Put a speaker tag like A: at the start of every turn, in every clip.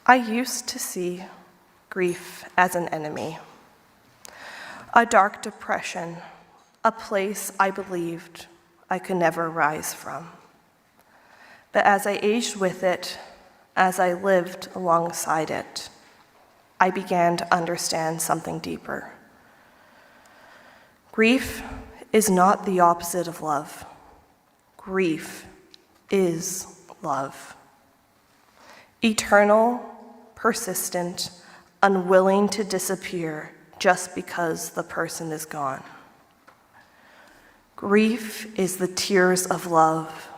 A: I used to see grief as an enemy, a dark depression, a place I believed I could never rise from. But as I aged with it, as I lived alongside it, I began to understand something deeper. Grief is not the opposite of love. Grief is love. Eternal, persistent, unwilling to disappear just because the person is gone. Grief is the tears of love,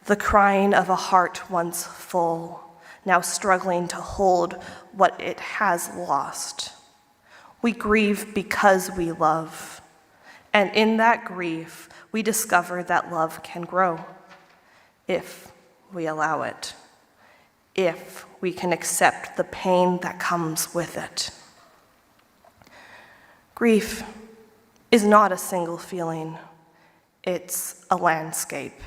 A: the crying of a heart once full, now struggling to hold what it has lost. We grieve because we love, and in that grief, we discover that love can grow if we allow it, if we can accept the pain that comes with it. Grief is not a single feeling, it's a landscape.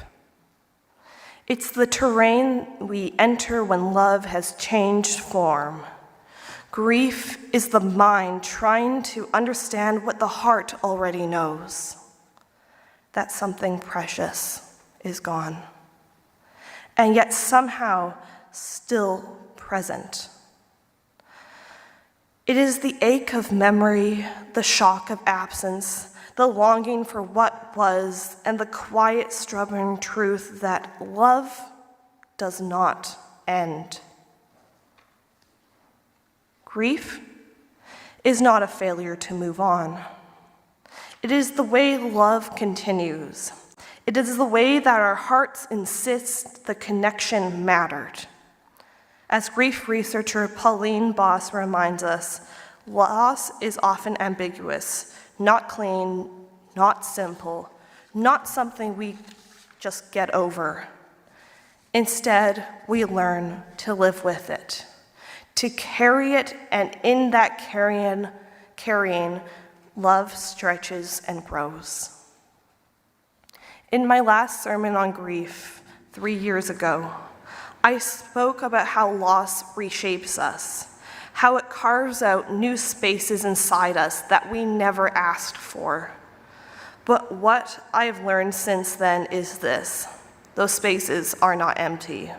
A: It's the terrain we enter when love has changed form. Grief is the mind trying to understand what the heart already knows, that something precious is gone, and yet somehow still present. It is the ache of memory, the shock of absence, the longing for what was, and the quiet, stubborn truth that love does not end. Grief is not a failure to move on. It is the way love continues. It is the way that our hearts insist the connection mattered. As grief researcher Pauline Boss reminds us, loss is often ambiguous, not clean, not simple, not something we just get over. Instead, we learn to live with it, to carry it, and in that carrying, love stretches and grows. In my last sermon on grief 3 years ago, I spoke about how loss reshapes us, how it carves out new spaces inside us that we never asked for. But what I've learned since then is this: those spaces are not empty.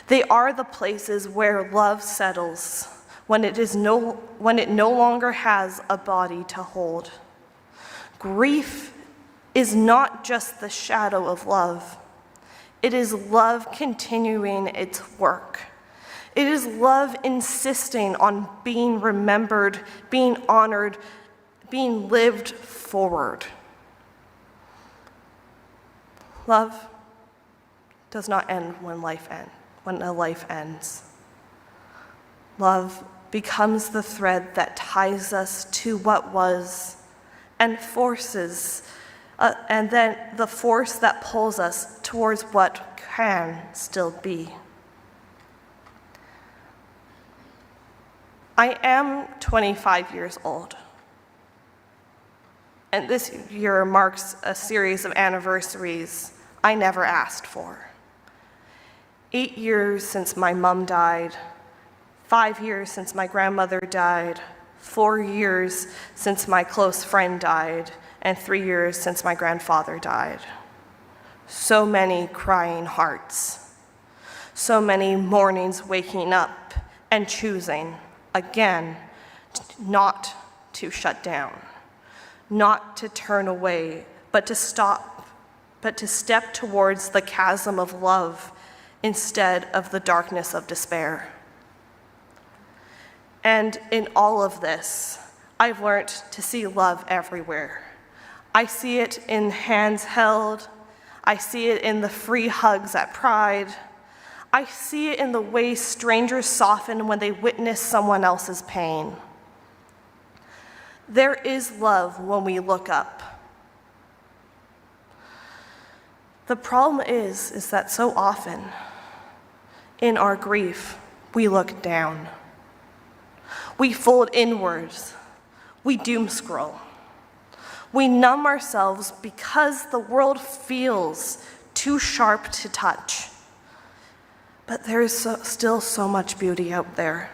A: They are the places where love settles, when it no longer has a body to hold. Grief is not just the shadow of love. It is love continuing its work. It is love insisting on being remembered, being honored, being lived forward. Love does not end when a life ends. Love becomes the thread that ties us to what was and then the force that pulls us towards what can still be. I am 25 years old, and this year marks a series of anniversaries I never asked for. 8 years since my mom died, 5 years since my grandmother died, 4 years since my close friend died, and 3 years since my grandfather died. So many crying hearts, so many mornings waking up and choosing, again, not to shut down, not to turn away, but to step towards the chasm of love instead of the darkness of despair. And in all of this, I've learned to see love everywhere. I see it in hands held. I see it in the free hugs at Pride. I see it in the way strangers soften when they witness someone else's pain. There is love when we look up. The problem is that so often, in our grief, we look down. We fold inwards. We doom scroll. We numb ourselves because the world feels too sharp to touch. But there is still so much beauty out there.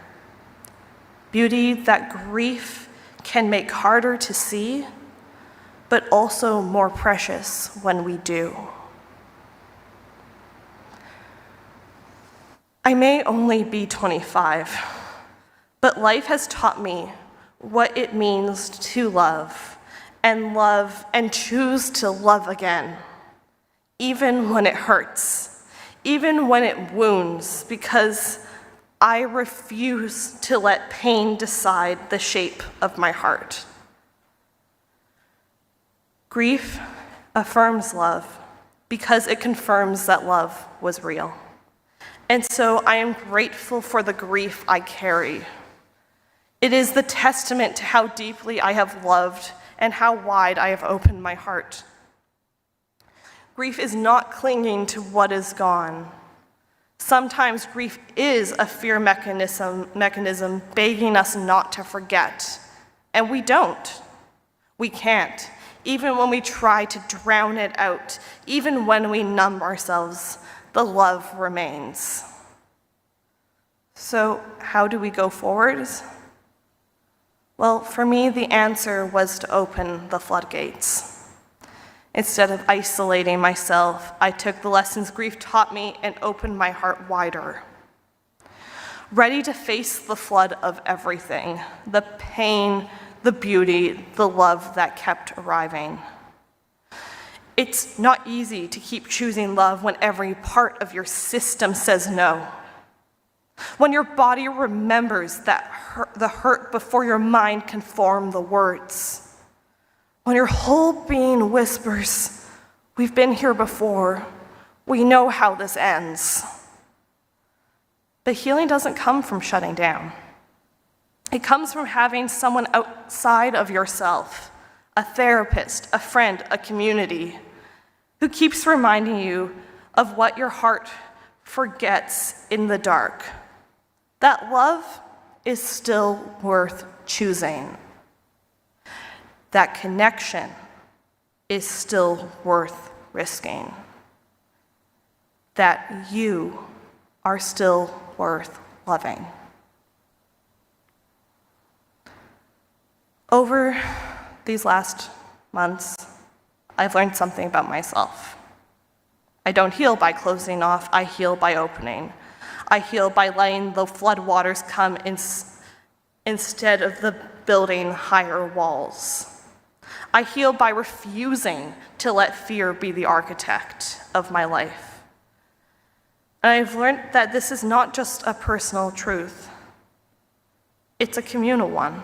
A: Beauty that grief can make harder to see, but also more precious when we do. I may only be 25, but life has taught me what it means to love and choose to love again, even when it hurts, even when it wounds, because I refuse to let pain decide the shape of my heart. Grief affirms love because it confirms that love was real. And so I am grateful for the grief I carry. It is the testament to how deeply I have loved and how wide I have opened my heart. Grief is not clinging to what is gone. Sometimes grief is a fear mechanism begging us not to forget, and we don't. We can't. Even when we try to drown it out, even when we numb ourselves, the love remains. So how do we go forward? Well, for me, the answer was to open the floodgates. Instead of isolating myself, I took the lessons grief taught me and opened my heart wider. Ready to face the flood of everything, the pain, the beauty, the love that kept arriving. It's not easy to keep choosing love when every part of your system says no. When your body remembers the hurt before your mind can form the words. When your whole being whispers, "We've been here before. We know how this ends." But healing doesn't come from shutting down. It comes from having someone outside of yourself, a therapist, a friend, a community, who keeps reminding you of what your heart forgets in the dark. That love is still worth choosing. That connection is still worth risking. That you are still worth loving. Over these last months, I've learned something about myself. I don't heal by closing off, I heal by opening. I heal by letting the floodwaters come instead of the building higher walls. I heal by refusing to let fear be the architect of my life. And I've learned that this is not just a personal truth, it's a communal one.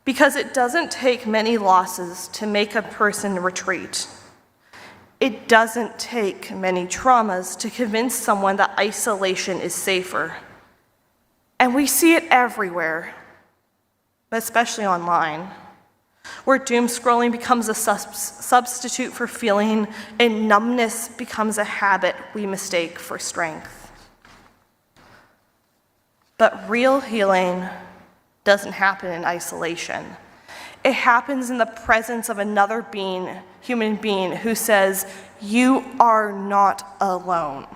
A: Because it doesn't take many losses to make a person retreat. It doesn't take many traumas to convince someone that isolation is safer. And we see it everywhere, but especially online, where doom scrolling becomes a substitute for feeling and numbness becomes a habit we mistake for strength. But real healing doesn't happen in isolation. It happens in the presence of another human being who says, "You are not alone."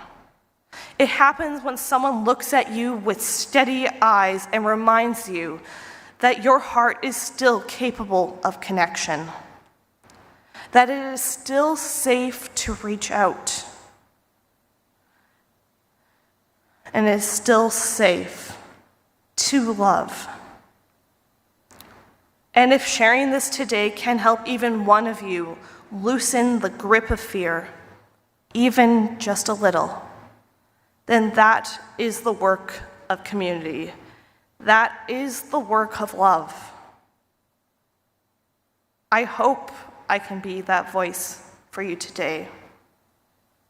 A: It happens when someone looks at you with steady eyes and reminds you that your heart is still capable of connection, that it is still safe to reach out, and it is still safe to love. And if sharing this today can help even one of you loosen the grip of fear, even just a little, then that is the work of community. That is the work of love. I hope I can be that voice for you today.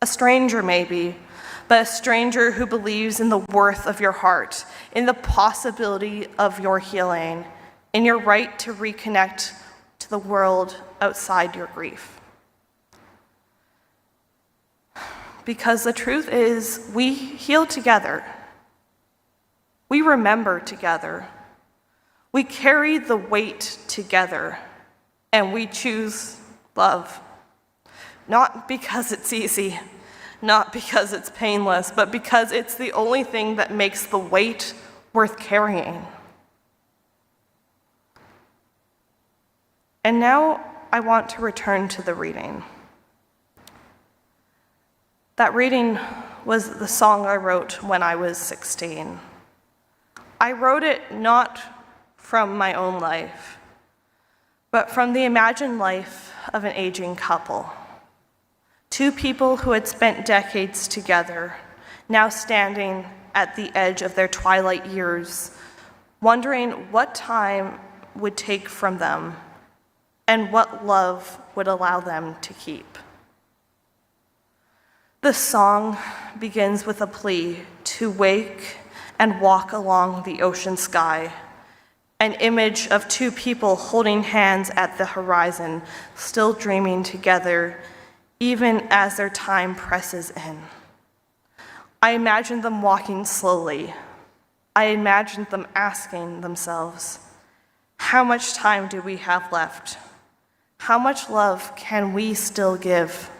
A: A stranger maybe, but a stranger who believes in the worth of your heart, in the possibility of your healing, in your right to reconnect to the world outside your grief. Because the truth is, we heal together. We remember together. We carry the weight together, and we choose love. Not because it's easy, not because it's painless, but because it's the only thing that makes the weight worth carrying. And now I want to return to the reading. That reading was the song I wrote when I was 16. I wrote it not from my own life, but from the imagined life of an aging couple. Two people who had spent decades together, now standing at the edge of their twilight years, wondering what time would take from them and what love would allow them to keep. The song begins with a plea to wake and walk along the ocean sky, an image of two people holding hands at the horizon, still dreaming together, even as their time presses in. I imagined them walking slowly. I imagined them asking themselves, how much time do we have left? How much love can we still give?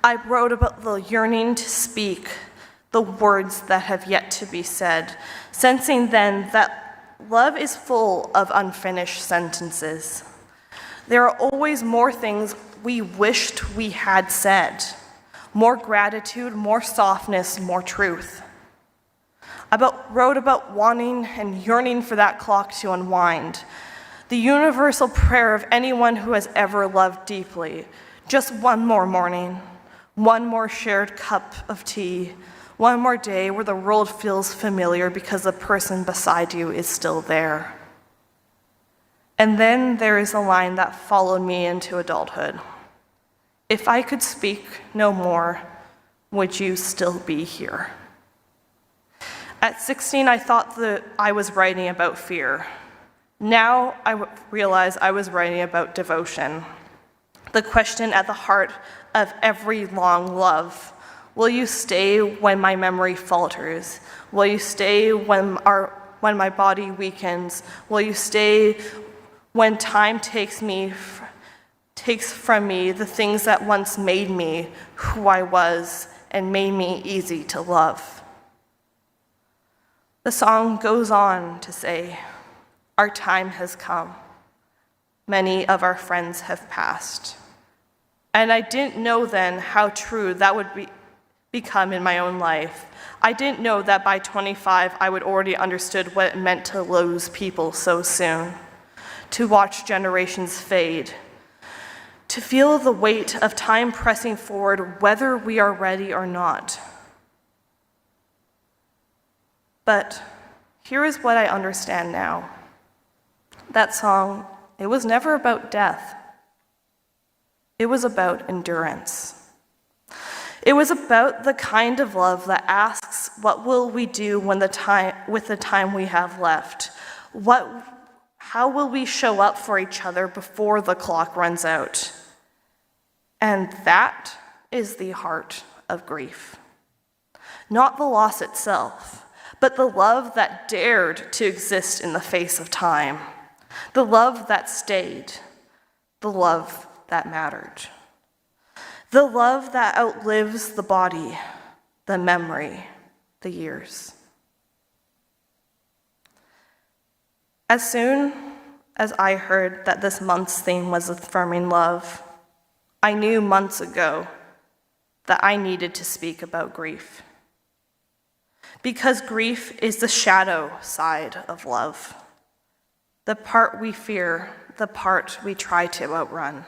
A: I wrote about the yearning to speak the words that have yet to be said, sensing then that love is full of unfinished sentences. There are always more things we wished we had said, more gratitude, more softness, more truth. Wrote about wanting and yearning for that clock to unwind, the universal prayer of anyone who has ever loved deeply. Just one more morning, one more shared cup of tea, one more day where the world feels familiar because the person beside you is still there. And then there is a line that followed me into adulthood. If I could speak no more, would you still be here? At 16, I thought that I was writing about fear. Now I realize I was writing about devotion. The question at the heart of every long love. Will you stay when my memory falters? Will you stay when my body weakens? Will you stay when time takes from me the things that once made me who I was and made me easy to love? The song goes on to say, our time has come. Many of our friends have passed. And I didn't know then how true that would become in my own life. I didn't know that by 25 I would already understood what it meant to lose people so soon, to watch generations fade, to feel the weight of time pressing forward whether we are ready or not. But here is what I understand now. That song, it was never about death. It was about endurance. It was about the kind of love that asks, what will we do with the time we have left? How will we show up for each other before the clock runs out? And that is the heart of grief. Not the loss itself, but the love that dared to exist in the face of time. The love that stayed, the love that mattered. The love that outlives the body, the memory, the years. As soon as I heard that this month's theme was affirming love, I knew months ago that I needed to speak about grief. Because grief is the shadow side of love. The part we fear, the part we try to outrun.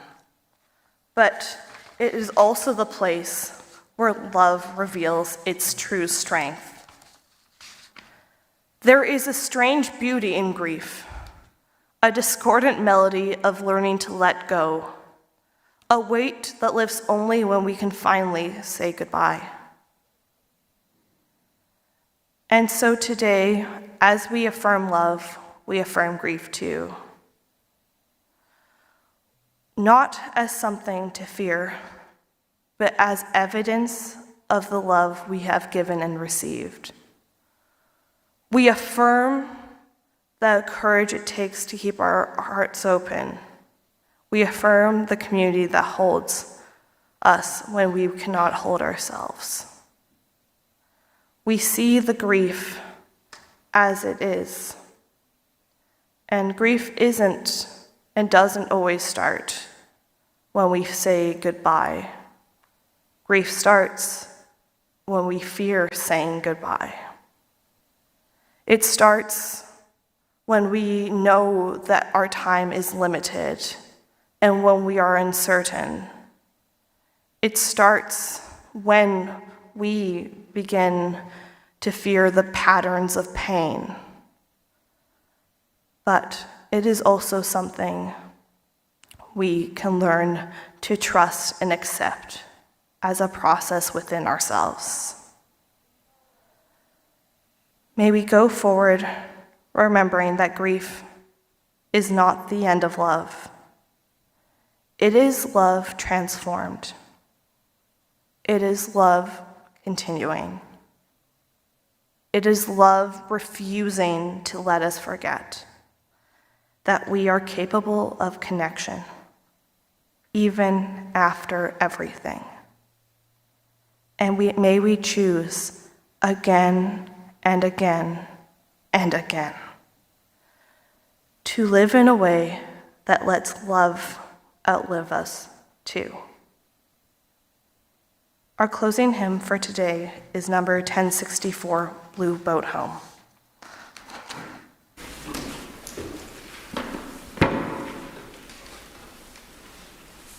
A: But it is also the place where love reveals its true strength. There is a strange beauty in grief, a discordant melody of learning to let go, a weight that lifts only when we can finally say goodbye. And so today, as we affirm love, we affirm grief too. Not as something to fear, but as evidence of the love we have given and received. We affirm the courage it takes to keep our hearts open. We affirm the community that holds us when we cannot hold ourselves. We see the grief as it is. And grief isn't and doesn't always start when we say goodbye. Grief starts when we fear saying goodbye. It starts when we know that our time is limited and when we are uncertain. It starts when we begin to fear the patterns of pain. But it is also something we can learn to trust and accept as a process within ourselves. May we go forward remembering that grief is not the end of love. It is love transformed. It is love continuing. It is love refusing to let us forget that we are capable of connection, even after everything. And may we choose again and again and again to live in a way that lets love outlive us too. Our closing hymn for today is number 1064, Blue Boat Home.